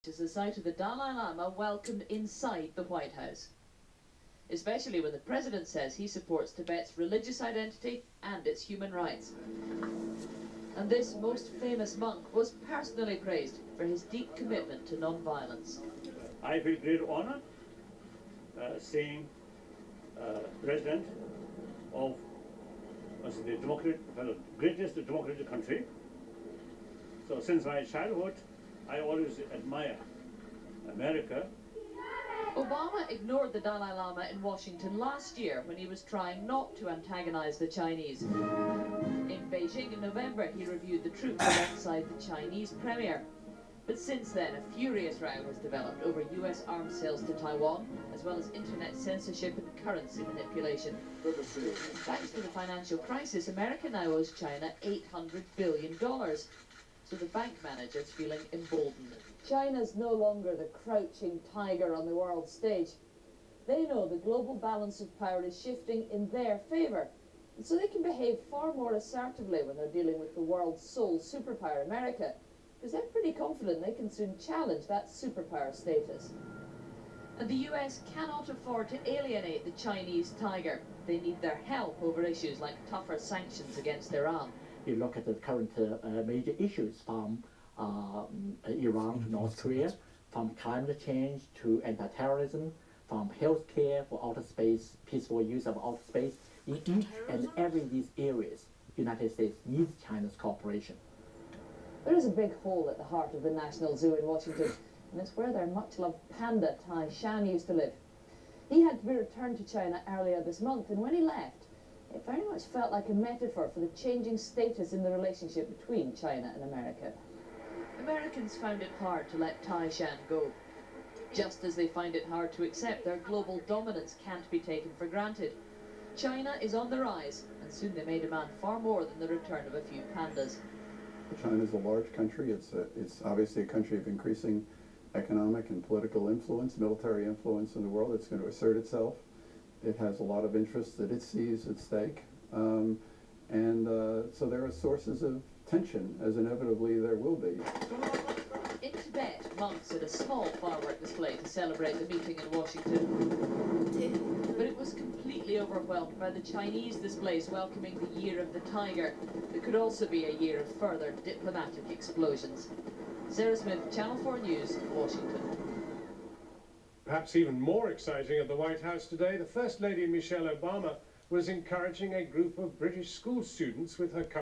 is the sight of the Dalai Lama welcomed inside the White House, especially when the president says he supports Tibet's religious identity and its human rights. And this most famous monk was personally praised for his deep commitment to non-violence. I feel great honor seeing president of the greatest democratic country. So since my childhood, I always admire America. Obama ignored the Dalai Lama in Washington last year when he was trying not to antagonize the Chinese. In Beijing in November, he reviewed the troops alongside the Chinese premier. But since then, a furious row has developed over US arms sales to Taiwan, as well as internet censorship and currency manipulation. Thanks to the financial crisis, America now owes China $800 billion. So the bank manager's feeling emboldened. China's no longer the crouching tiger on the world stage. They know the global balance of power is shifting in their favour, and so they can behave far more assertively when they're dealing with the world's sole superpower, America, because they're pretty confident they can soon challenge that superpower status. And the US cannot afford to alienate the Chinese tiger. They need their help over issues like tougher sanctions against Iran. You look at the current major issues from Iran to North Korea, from climate change to anti-terrorism, from healthcare for outer space, peaceful use of outer space. In each and every of these areas, the United States needs China's cooperation. There is a big hole at the heart of the National Zoo in Washington, and it's where their much-loved panda, Tai Shan, used to live. He had to be returned to China earlier this month, and when he left, it very much felt like a metaphor for the changing status in the relationship between China and America. Americans found it hard to let Tai Shan go, just as they find it hard to accept their global dominance can't be taken for granted. China is on the rise, and soon they may demand far more than the return of a few pandas. China is a large country. It's obviously a country of increasing economic and political influence, military influence in the world. It's going to assert itself. It has a lot of interests that it sees at stake. So there are sources of tension, as inevitably there will be. In Tibet, monks had a small firework display to celebrate the meeting in Washington. But it was completely overwhelmed by the Chinese displays welcoming the Year of the Tiger. It could also be a year of further diplomatic explosions. Sarah Smith, Channel 4 News, Washington. Perhaps even more exciting at the White House today, the First Lady Michelle Obama was encouraging a group of British school students with her